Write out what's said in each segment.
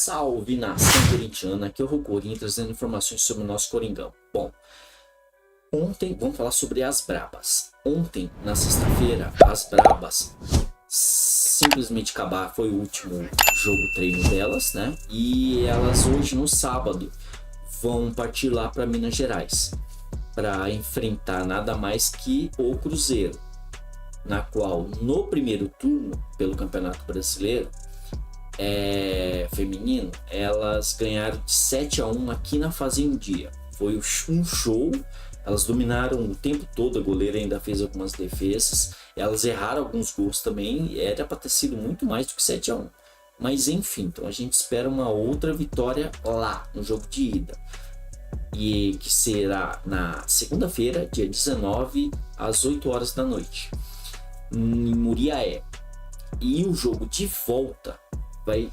Salve nação corintiana, aqui é o Rocorinho trazendo informações sobre o nosso Coringão. Bom, ontem vamos falar sobre as Brabas. Ontem, na sexta-feira, as Brabas simplesmente acabar, foi o último jogo treino delas, né? E elas hoje no sábado vão partir lá para Minas Gerais para enfrentar nada mais que o Cruzeiro, na qual no primeiro turno pelo Campeonato Brasileiro feminino, elas ganharam de 7-1 aqui na Fazendia. Foi um show, elas dominaram o tempo todo, a goleira ainda fez algumas defesas, elas erraram alguns gols também, era para ter sido muito mais do que 7-1. Mas enfim, então a gente espera uma outra vitória lá no jogo de ida, e que será na segunda-feira, dia 19, às 8 horas da noite, em Muriaé. E o jogo de volta vai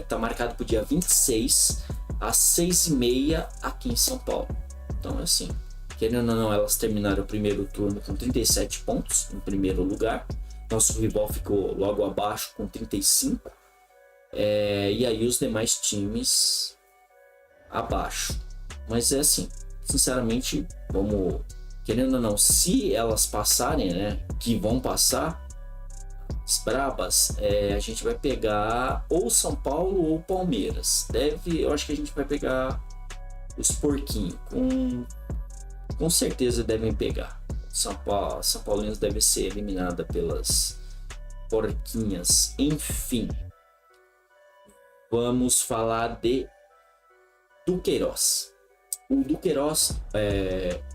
tá marcado para o dia 26 às 6h30 aqui em São Paulo. Então assim, querendo ou não, elas terminaram o primeiro turno com 37 pontos no primeiro lugar. Nosso rival ficou logo abaixo com 35, e aí os demais times abaixo. Mas é assim, sinceramente, vamos, querendo ou não, se elas passarem, né, que vão passar as Brabas, a gente vai pegar ou São Paulo ou Palmeiras. Eu acho que a gente vai pegar os porquinhos, com certeza devem pegar. São Paulinos deve ser eliminada pelas porquinhas. Enfim, vamos falar de Duqueiroz. O Duqueiroz,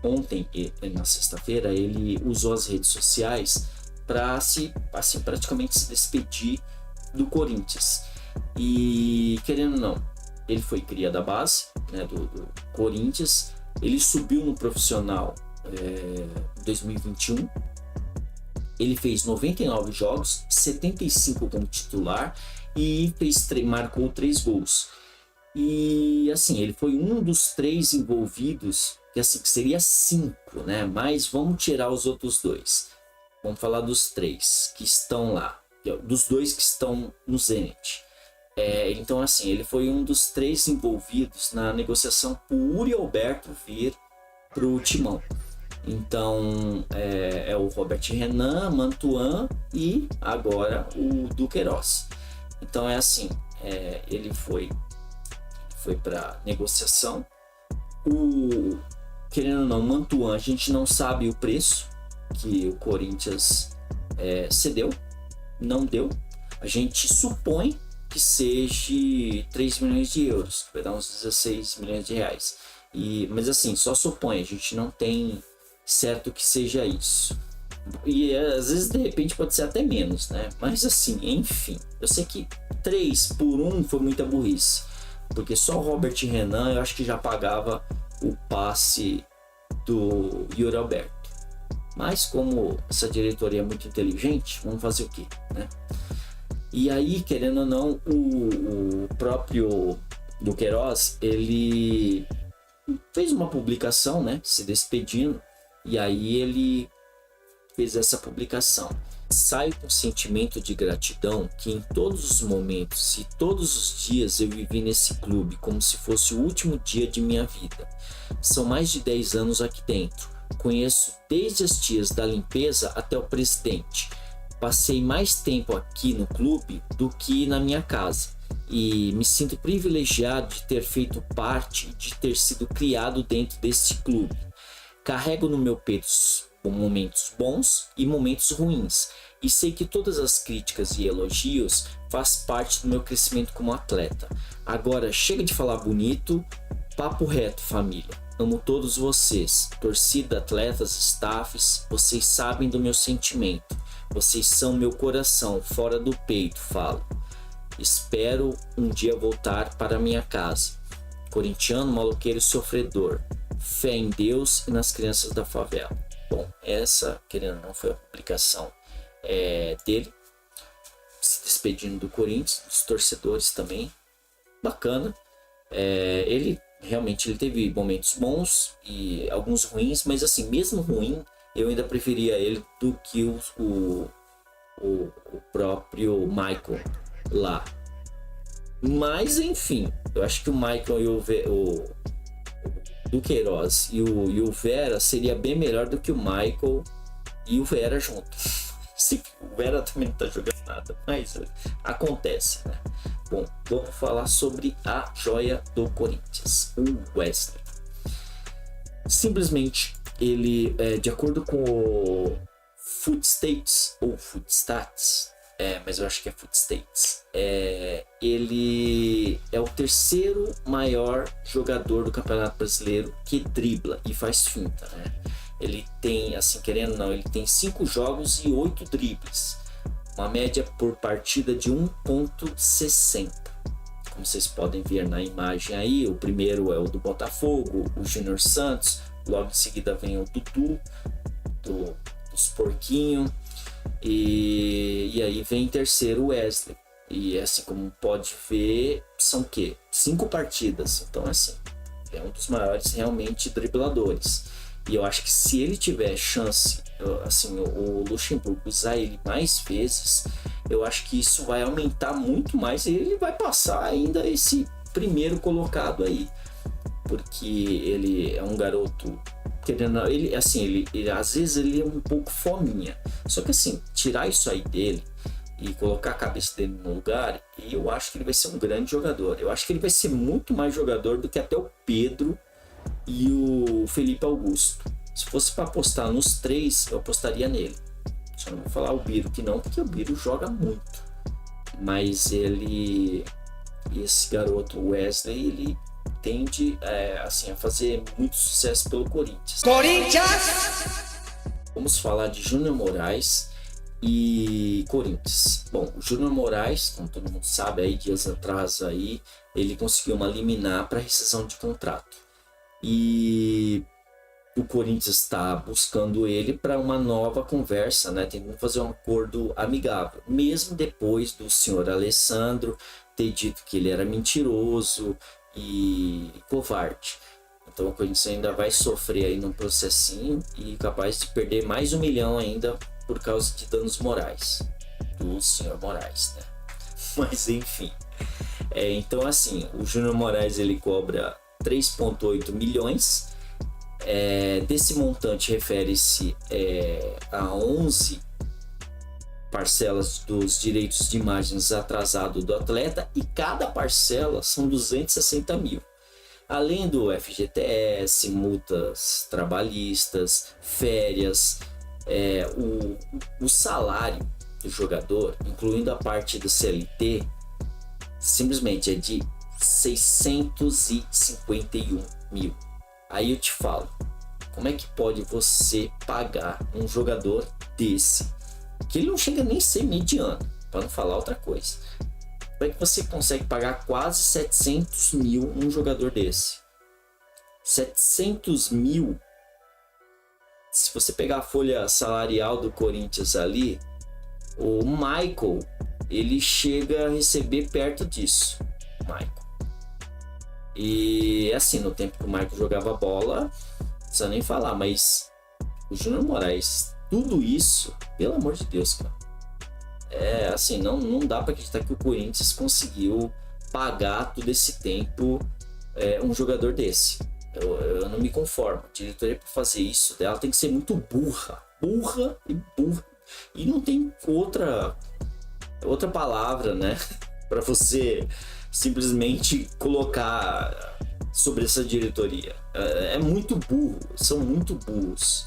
ontem, na sexta-feira, ele usou as redes sociais para praticamente se despedir do Corinthians. E querendo ou não, ele foi cria da base, né, do Corinthians. Ele subiu no profissional em 2021. Ele fez 99 jogos, 75 como titular e marcou 3 gols. E assim, ele foi um dos 3 envolvidos, que assim que seria 5, né? Mas vamos tirar os outros 2. Vamos falar dos 3 que estão lá, dos 2 que estão no Zenit. Então assim, ele foi um dos 3 envolvidos na negociação para o Yuri Alberto vir para o Timão. Então o Robert Renan, Mantuan e agora o Duqueiroz. Então assim, ele foi para negociação. Querendo ou não, Mantuan, a gente não sabe o preço que o Corinthians cedeu, não deu. A gente supõe que seja 3 milhões de euros, vai dar uns 16 milhões de reais. Mas assim, só supõe, a gente não tem certo que seja isso. E às vezes de repente pode ser até menos, né? Mas assim, enfim, eu sei que 3 por 1 foi muita burrice, porque só o Robert Renan eu acho que já pagava o passe do Yuri Alberto. Mas como essa diretoria é muito inteligente, vamos fazer o quê, né? E aí, querendo ou não, o próprio Duqueiroz, ele fez uma publicação, né, se despedindo, e aí ele fez essa publicação. Saio com sentimento de gratidão que em todos os momentos e todos os dias eu vivi nesse clube como se fosse o último dia de minha vida. São mais de 10 anos aqui dentro. Conheço desde as tias da limpeza até o presidente. Passei mais tempo aqui no clube do que na minha casa e me sinto privilegiado de ter feito parte, de ter sido criado dentro desse clube. Carrego no meu peito momentos bons e momentos ruins, e sei que todas as críticas e elogios faz parte do meu crescimento como atleta. Agora chega de falar bonito, papo reto, família. Amo todos vocês, torcida, atletas, staffs, vocês sabem do meu sentimento. Vocês são meu coração, fora do peito, falo. Espero um dia voltar para minha casa. Corintiano, maloqueiro e sofredor. Fé em Deus e nas crianças da favela. Bom, essa, querendo ou não, foi a publicação dele, se despedindo do Corinthians, dos torcedores também. Bacana. Ele realmente teve momentos bons e alguns ruins, mas assim, mesmo ruim, eu ainda preferia ele do que o próprio Michael lá. Mas enfim, eu acho que o Michael e o Duqueiroz e o Vera seria bem melhor do que o Michael e o Vera junto. O Vera também não tá jogando nada, mas acontece, né? Bom, vamos falar sobre a joia do Corinthians, o Wesley. Simplesmente, ele, de acordo com o Footstats, ou Footstats, mas eu acho que é Footstats, ele é o terceiro maior jogador do Campeonato Brasileiro que dribla e faz finta, né? Ele tem, assim, querendo ou não, ele tem 5 jogos e 8 dribles, uma média por partida de 1,60. Como vocês podem ver na imagem aí, o primeiro é o do Botafogo, o Júnior Santos, logo em seguida vem o Dudu, dos Porquinhos, e aí vem em terceiro o Wesley. E assim como pode ver, são o quê? 5 partidas, então assim, é um dos maiores realmente dribladores. E eu acho que se ele tiver chance, assim, o Luxemburgo usar ele mais vezes, eu acho que isso vai aumentar muito mais e ele vai passar ainda esse primeiro colocado aí. Porque ele é um garoto, querendo, ele às vezes ele é um pouco fominha. Só que assim, tirar isso aí dele e colocar a cabeça dele no lugar, e eu acho que ele vai ser um grande jogador. Eu acho que ele vai ser muito mais jogador do que até o Pedro e o Felipe Augusto. Se fosse para apostar nos 3, eu apostaria nele. Só não vou falar o Biro que não, porque o Biro joga muito. Mas esse garoto Wesley, ele tende assim, a fazer muito sucesso pelo Corinthians. Vamos falar de Júnior Moraes e Corinthians. Bom, o Júnior Moraes, como todo mundo sabe, aí dias atrás aí, ele conseguiu uma liminar para rescisão de contrato. E o Corinthians está buscando ele para uma nova conversa, né? Tentando fazer um acordo amigável, mesmo depois do senhor Alessandro ter dito que ele era mentiroso e covarde. Então o Corinthians ainda vai sofrer aí num processinho e capaz de perder mais 1 milhão ainda por causa de danos morais do senhor Moraes, né? Mas enfim, então assim, o Júnior Moraes ele cobra 3,8 milhões. Desse montante refere-se a 11 parcelas dos direitos de imagens atrasado do atleta, e cada parcela são 260 mil. Além do FGTS, multas trabalhistas, férias, o salário do jogador, incluindo a parte do CLT, simplesmente é de 651 mil. Aí eu te falo, como é que pode você pagar um jogador desse, que ele não chega nem a ser mediano, para não falar outra coisa? Como é que você consegue pagar quase 700 mil um jogador desse? 700 mil, se você pegar a folha salarial do Corinthians ali, o Michael, ele chega a receber perto disso, Michael. E assim, no tempo que o Michael jogava bola, não precisa nem falar, mas o Júnior Moraes, tudo isso, pelo amor de Deus, cara. Assim, não dá para acreditar que o Corinthians conseguiu pagar todo esse tempo um jogador desse. Eu não me conformo. A diretoria, para fazer isso dela, tem que ser muito burra. E não tem outra palavra, né? Para você simplesmente colocar sobre essa diretoria. É muito burro, são muito burros.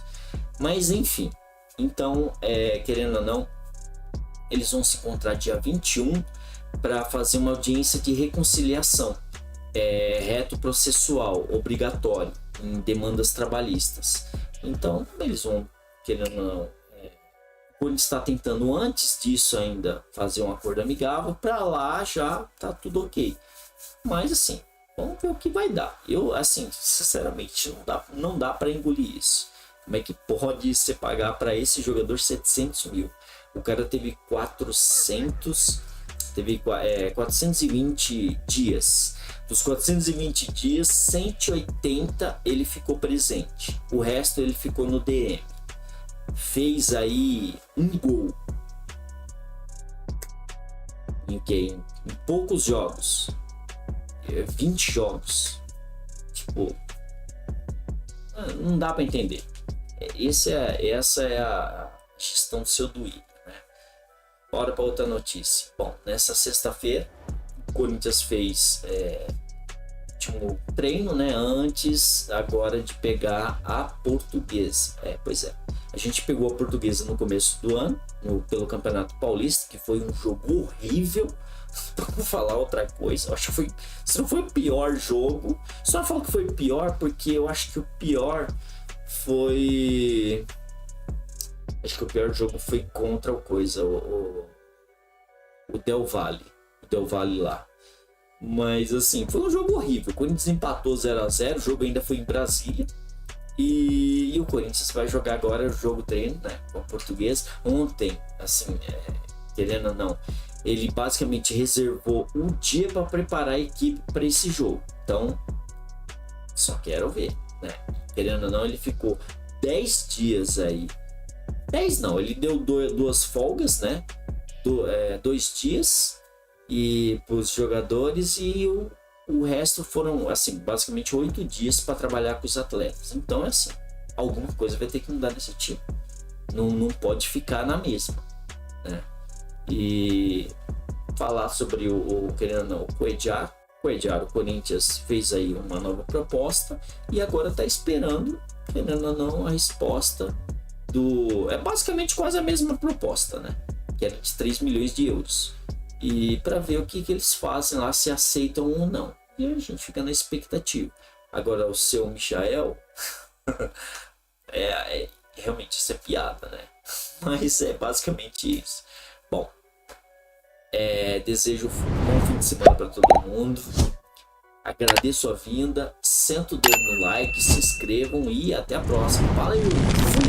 Mas enfim, então, querendo ou não, eles vão se encontrar dia 21 para fazer uma audiência de reconciliação, reto processual obrigatório em demandas trabalhistas. Então eles vão, querendo ou não, o Corinthians está tentando antes disso ainda fazer um acordo amigável, para lá já tá tudo ok. Mas assim, vamos ver o que vai dar. Eu, assim, sinceramente, não dá para engolir isso. Como é que pode você pagar para esse jogador 700 mil? O cara teve 420 dias. Dos 420 dias, 180 ele ficou presente. O resto ele ficou no DM. Fez aí um gol. Em poucos jogos, 20 jogos, tipo, não dá para entender. Essa é a gestão do seu Duílio, né? Bora para outra notícia. Bom, nessa sexta-feira o Corinthians fez último treino, né, antes agora de pegar a Portuguesa. Pois é, a gente pegou a Portuguesa no começo do ano, pelo Campeonato Paulista, que foi um jogo horrível. Pra não falar outra coisa, eu acho que foi, se não foi o pior jogo, só falo que foi o pior porque eu acho que o pior foi, acho que o pior jogo foi contra o Del Valle lá. Mas assim, foi um jogo horrível. O Corinthians empatou 0-0, o jogo ainda foi em Brasília. E o Corinthians vai jogar agora o jogo treino, né, com a Portuguesa. Ontem, assim, querendo ou não, ele basicamente reservou um dia para preparar a equipe para esse jogo. Então, só quero ver, né? Querendo ou não, ele ficou 10 dias aí. 10 não, ele deu duas folgas, né? 2 dias e para os jogadores, e o resto foram, assim, basicamente 8 dias para trabalhar com os atletas. Então, assim, alguma coisa vai ter que mudar nesse time. Não pode ficar na mesma, né? E falar sobre querendo ou não, o Cuéllar. O Corinthians fez aí uma nova proposta e agora está esperando, querendo ou não, a resposta é basicamente quase a mesma proposta, né? Que era de 3 milhões de euros. E para ver o que eles fazem lá, se aceitam ou não. E a gente fica na expectativa. Agora, o seu Michael, realmente isso é piada, né? Mas é basicamente isso. Bom, desejo um bom fim de semana para todo mundo. Agradeço a vinda, senta o dedo no like, se inscrevam e até a próxima. Valeu! Fui!